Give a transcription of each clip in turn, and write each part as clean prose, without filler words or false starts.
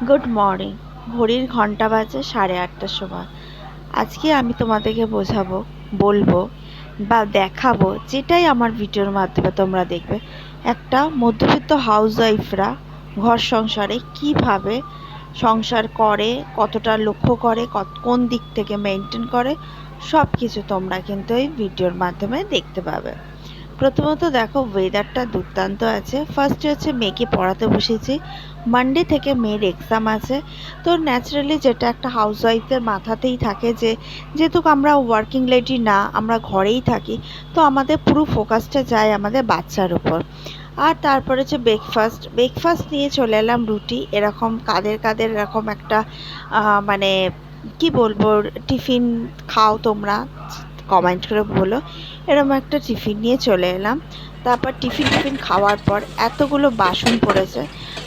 Good morning. ঘড়ির ঘন্টা বাজে 8:30টার সময়। আজকে আমি তোমাদেরকে বলবো বা দেখাবো, যেটাই আমার ভিডিওর মাধ্যমে তোমরা দেখবে, একটা মধ্যবিত্ত হাউসওয়াইফরা ঘর সংসারে কিভাবে সংসার করে, কতটা লক্ষ্য করে, কোন দিক থেকে মেনটেন করে, সব কিছু তোমরা কিন্তু এই ভিডিওর মাধ্যমে দেখতে পাবে। প্রথমত দেখো, ওয়েদারটা দুর্দান্ত আছে। ফার্স্টে হচ্ছে মেয়েকে পড়াতে বসেছি। মানডে থেকে মেয়ের এক্সাম আছে। তো ন্যাচারালি যেটা একটা হাউসওয়াইফদের মাথাতেই থাকে, যেহেতু আমরা ওয়ার্কিং লেডি না, আমরা ঘরেই থাকি, তো আমাদের পুরো ফোকাসটা যায় আমাদের বাচ্চার উপর। আর তারপরে হচ্ছে ব্রেকফাস্ট নিয়ে চলে এলাম। রুটি, এরকম কাদের কাদের এরকম একটা মানে কি বলবো, টিফিন খাও তোমরা, কমেন্ট করে বলো। এরকম একটা টিফিন নিয়ে চলে এলাম। তারপর টিফিন খাওয়ার পর এতগুলো বাসন পড়েছে।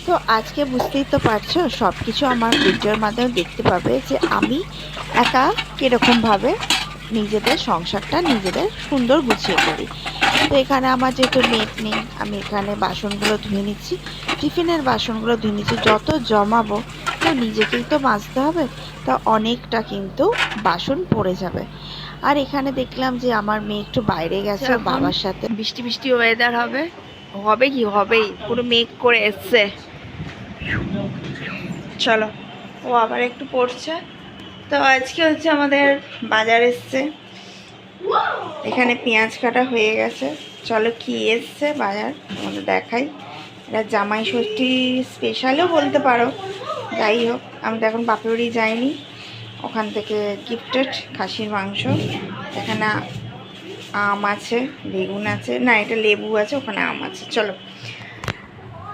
তো আজকে বুঝতেই তো পারছো, সব কিছু আমার ভিডিওর মাধ্যমে দেখতে পাবে যে আমি একা কীরকমভাবে নিজেদের সংসারটা নিজেদের সুন্দর গুছিয়ে করি। তো এখানে আমার যেহেতু নেট নেই, আমি এখানে বাসনগুলো ধুয়ে নিচ্ছি, টিফিনের বাসনগুলো ধুয়ে নিচ্ছি। যত জমাবো, তো নিজেকেই তো মাজতে হবে, তা অনেকটা কিন্তু বাসন পড়ে যাবে। আর এখানে দেখলাম যে আমার মেয়ে একটু বাইরে গেছে বাবার সাথে। বৃষ্টি বৃষ্টি ওয়েদার হবে, হবে কি হবেই, পুরো মেঘ করে এসছে। চলো, ও আবার একটু পড়ছে। তো আজকে হচ্ছে আমাদের বাজার এসছে, এখানে পেঁয়াজ কাটা হয়ে গেছে। চলো কি এসছে বাজার আমাদের দেখাই। এটা জামাই ষষ্ঠী স্পেশালও বলতে পারো। যাই হোক, আমি তো এখন বাপের বাড়ি যাইনি, ওখান থেকে গিফটেড খাসির মাংস। এখানে আম আছে, বেগুন আছে, না এটা লেবু আছে, ওখানে আম আছে। চলো,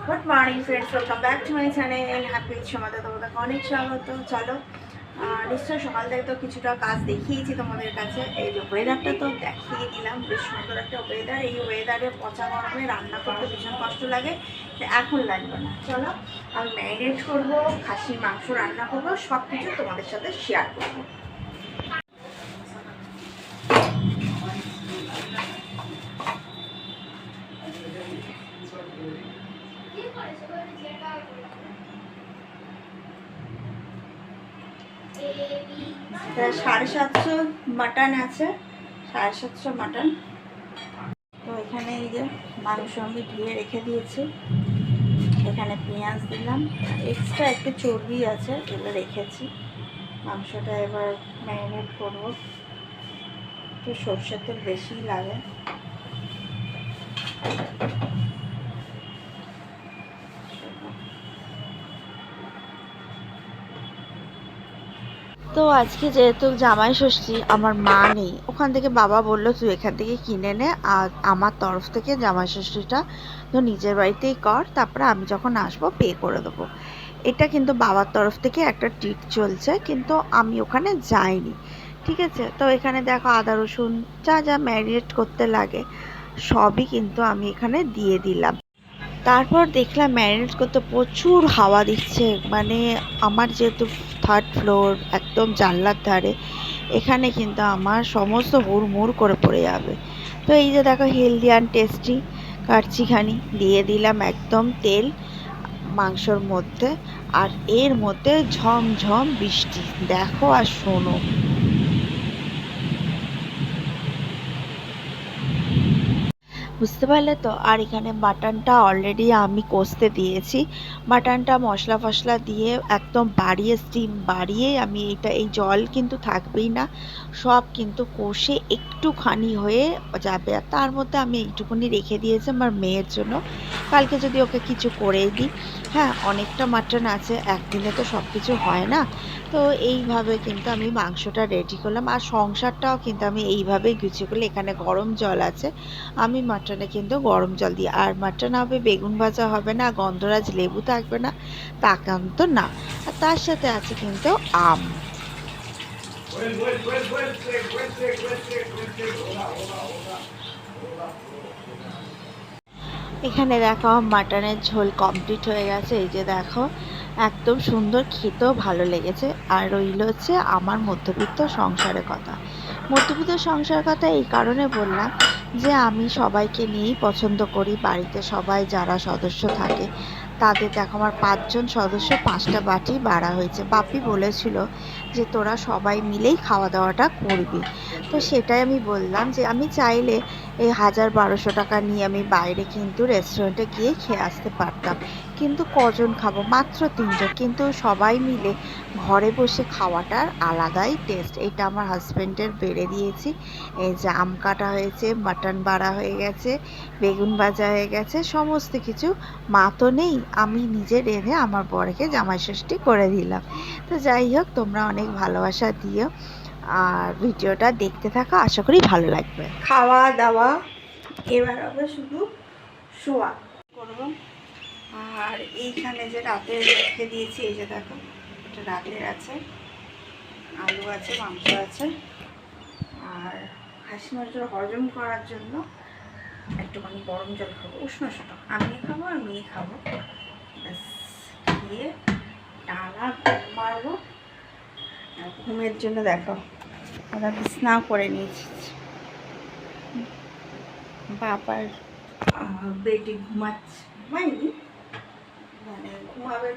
good morning friends, welcome back to my channel happy সমাদা। তোমাদেরকে অনেক স্বাগত। চলো, নিশ্চয়ই সকাল থেকে তো কিছুটা কাজ দেখিয়েছি তোমাদের কাছে। এই যে ওয়েদারটা তো দেখিয়ে দিলাম, বেশ সুন্দর একটা ওয়েদার। এই ওয়েদারে পচা গরমে রান্না করতে ভীষণ কষ্ট লাগে, এখন লাগবে না। চলো, আমি ম্যারিনেট করবো, খাসির মাংস রান্না করবো, সব কিছু তোমাদের সাথে শেয়ার করবো। প্রায় 750 মাটন আছে, 750 মাটন। তো এখানে এই যে মাংস আমি ধুয়ে রেখে দিয়েছি, এখানে পেঁয়াজ দিলাম, এক্সট্রা একটু চর্বি আছে, এগুলো রেখেছি। মাংসটা এবার ম্যারিনেট করবো, একটু সরষের তেল বেশিই লাগে। তো আজকে যেহেতু জামাই ষষ্ঠী, আমার মা নেই, ওখান থেকে বাবা বলল তুই এখান থেকে কিনে নে, আর আমার তরফ থেকে জামাই ষষ্ঠীটা তো নিজের বাড়িতেই কর, তারপরে আমি যখন আসবো পে করে দেবো। এটা কিন্তু বাবার তরফ থেকে একটা ট্রিট চলছে, কিন্তু আমি ওখানে যাইনি। ঠিক আছে, তো এখানে দেখো আদা রসুন যা যা ম্যারিনেট করতে লাগে সবই কিন্তু আমি এখানে দিয়ে দিলাম। তারপর দেখলাম ম্যারিনেট করতে প্রচুর হাওয়া দিচ্ছে, মানে আমার যেহেতু 3rd ফ্লোর, একদম জানলার ধারে, এখানে কিন্তু আমার সমস্ত হুড়মুড় করে পড়ে যাবে। তো এই যে দেখো, হেলদি অ্যান্ড টেস্টি কাচ্চিখানি দিয়ে দিলাম একদম তেল মাংসর মধ্যে, আর এর মধ্যে ঝমঝম বৃষ্টি দেখো আর শোনো। বুঝতে পারলে তো? আর এখানে মাটনটা অলরেডি আমি কষতে দিয়েছি। মাটনটা মশলা ফসলা দিয়ে একদম বাড়িয়ে, স্টিম বাড়িয়ে আমি এই জল কিন্তু থাকবেই না, সব কিন্তু কষে একটুখানি হয়ে যাবে। আর তার মধ্যে আমি এইটুকুনি রেখে দিয়েছি আমার মেয়ের জন্য, কালকে যদি ওকে কিছু করেই দিই। হ্যাঁ, অনেকটা মাটন আছে, একদিনে তো সব কিছু হয় না। তো এইভাবে কিন্তু আমি মাংসটা রেডি করলাম, আর সংসারটাও কিন্তু আমি এইভাবেই গুছিয়ে করলাম। এখানে গরম জল আছে, আমি মাটনে কিন্তু গরম জল দিই। আর মাটন হবে, বেগুন ভাজা হবে না, গন্ধরাজ লেবু থাকবে না, তা কিন্তু না। আর তার সাথে আছে কিন্তু আম। এখানে দেখো মাটনের ঝোল কমপ্লিট হয়ে গেছে। এই যে দেখো, একদম সুন্দর, খেতেও ভালো লেগেছে। আর রইল হচ্ছে আমার মধ্যবিত্ত সংসারের কথা। মধ্যবিত্ত সংসারের কথা এই কারণে বললাম যে আমি সবাইকে নিয়েই পছন্দ করি। বাড়িতে সবাই যারা সদস্য থাকে তাদের দেখো আমার ৫ জন সদস্য ৫টা বাটি বাড়া হয়েছে। বাপি বলেছিল যে তোরা সবাই মিলেই খাওয়া দাওয়াটা করবি। তো সেটাই আমি বললাম যে আমি চাইলে এই ১,০০০-১,২০০ টাকা নিয়ে আমি বাইরে কিন্তু রেস্টুরেন্টে গিয়ে খেয়ে আসতে পারতাম, কিন্তু কজন খাবো? মাত্র ৩ জন। কিন্তু সবাই মিলে ঘরে বসে খাওয়াটার আলাদাই টেস্ট। এটা আমার হাজব্যান্ডের বেড়ে দিয়েছি। এই যে আম কাটা হয়েছে, মাটন বাড়া হয়ে গেছে, বেগুন ভাজা হয়ে গেছে, সমস্ত কিছু। মা তো নেই, আমি নিজে রেঁধে আমার বরকে জামাই ষষ্ঠী করে দিলাম। তো যাই হোক, তোমরা অনেক ভালোবাসা দিও আর ভিডিওটা দেখতে থাকো, আশা করি ভালো লাগবে। খাওয়া দাওয়া এবার হবে শুধু শোয়া করব। আর এইখানে যে রাতে রেখে দিয়েছি, এই যে দেখো, এটা রাতের আছে, আলু আছে, মাংস আছে। আর হাঁসি মাংস হজম করার জন্য একটুখানি গরম জল খাবো, উষ্ণ আমি খাবো আর মেয়ে খাবো। ব্যাস, খেয়ে টানা ঘুম মারবো। ঘুমের জন্য দেখো ওরা বিছনাও করে নিয়েছি। বাবার বেডে ঘুমাচ্ছে, ঘুমায়নি, মানে ঘুমাবে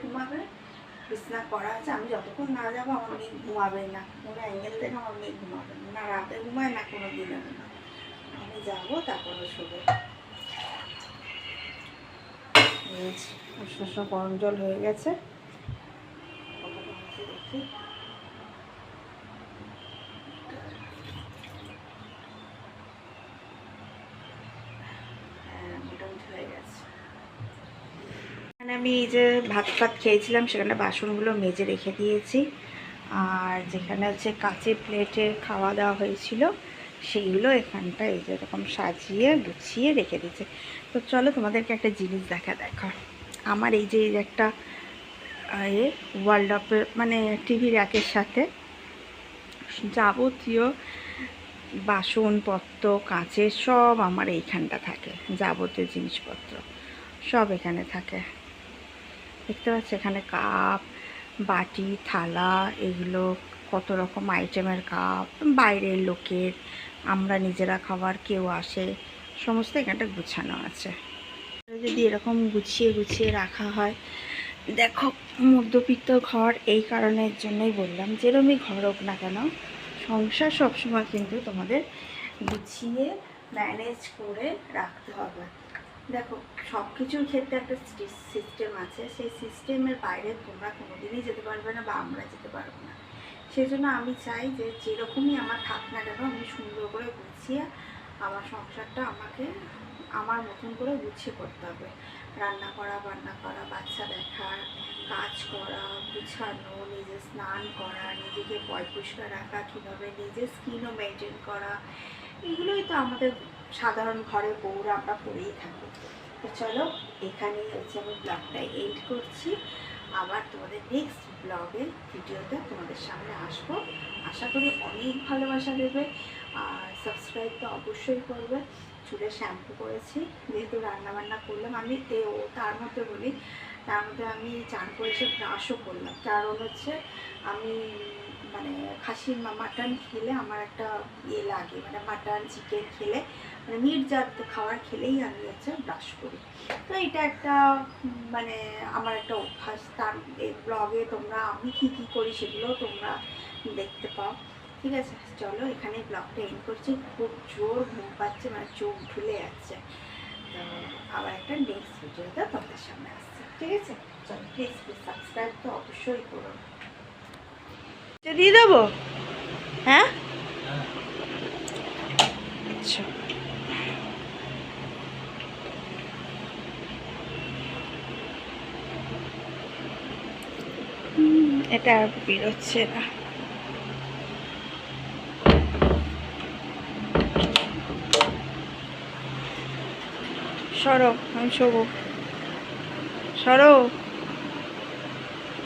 বিছনা করা আছে। আমি যতক্ষণ না যাবো আমার মেয়ে ঘুমাবে না, কোনো অ্যাঙ্গেল থেকে আমার মেয়ে ঘুমাবে না, রাতে ঘুমায় না কোনো দিনে না। আমি যাবো তারপরে শোবো। উষ্ণ গরম জল হয়ে গেছে, দেখি। মোটামুটি হয়ে গেছে। আমি এই যে ভাত খেয়েছিলাম সেখানে বাসনগুলো মেজে রেখে দিয়েছি। আর যেখানে হচ্ছে কাঁচের প্লেটে খাওয়া দাওয়া হয়েছিল সেইগুলো এখানটা এই যে এরকম সাজিয়ে গুছিয়ে রেখে দিয়েছে। তো চলো তোমাদেরকে একটা জিনিস দেখো। আমার এই যে একটা ওয়ার্ল্ডপের মানে টিভি র্যাকের সাথে যাবতীয় বাসনপত্র কাঁচের সব আমার এইখানটা থাকে, যাবতীয় জিনিসপত্র সব এখানে থাকে। দেখতে পাচ্ছ এখানে কাপ, বাটি, থালা, এগুলো কত রকম আইটেমের কাপ, বাইরের লোকের, আমরা নিজেরা খাবার, কেউ আসে, সমস্ত এখানটা গুছানো আছে। যদি এরকম গুছিয়ে রাখা হয়, দেখো মধ্যবিত্ত ঘর, এই কারণের জন্যই বললাম যেরমই ঘর হোক না কেন সংসার সবসময় কিন্তু তোমাদের গুছিয়ে ম্যানেজ করে রাখতে হবে। দেখো সব কিছুর ক্ষেত্রে একটা সিস্টেম আছে, সেই সিস্টেমের বাইরে তোমরা কোনোদিনই যেতে পারবে না বা আমরা যেতে পারবো না। সেই জন্য আমি চাই যে যেরকমই আমার থাক না কেন আমি সুন্দর করে গুছিয়ে আমার সংসারটা আমাকে আমার মতন করে গুছিয়ে করতে হবে। রান্না করা, বান্না করা, বাচ্চা দেখা, কাজ করা, গুছানো, নিজে স্নান করা, নিজেকে পরিষ্কার রাখা, কীভাবে নিজের স্কিনও মেনটেন করা, এগুলোই তো আমাদের সাধারণ ঘরে বউরা আমরা করেই থাকি। তো চলো এখানেই হচ্ছে আমি ব্লগটা এন্ড করছি। আবার তোমাদের নেক্সট ব্লগে ভিডিওতে তোমাদের সামনে আসবো। আশা করি অনেক ভালোবাসা দেবে আর সাবস্ক্রাইব তো অবশ্যই করবে। চুলে শ্যাম্পু করেছি, যেহেতু রান্নাবান্না করলাম আমি, তার মধ্যে বলি, তার মধ্যে আমি চান করে এসে ব্রাশও করলাম। কারণ হচ্ছে আমি মানে খাসির মাটন খেলে আমার একটা লাগে, মানে মাটন চিকেন খেলে মানে মিট জাত খাবার খেলেই আমি হচ্ছে ব্রাশ করি। তো এটা একটা মানে আমার একটা অভ্যাস। তার এই ব্লগে তোমরা আমি কী করি সেগুলোও তোমরা দেখতে পাও। ঠিক আছে, চলো এখানে ব্লগটা এন্ড করছি। খুব জোর ঘুম পাচ্ছে, মানে চোখ ঢুলে যাচ্ছে। তো আবার একটা নেক্সট ভিডিওতে তোমাদের সামনে আসছে। ঠিক আছে, চলো প্লিজ সাবস্ক্রাইব তো অবশ্যই করো। দিয়ে দেবো, হ্যাঁ আচ্ছা। এটা আর বেরোচ্ছে না। সরো, আমি শোবো। সরো,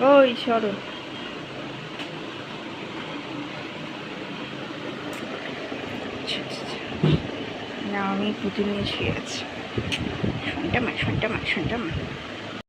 ওই সরো। না আমি পুতুল নিয়ে শুয়ে আছি। শুনটা মা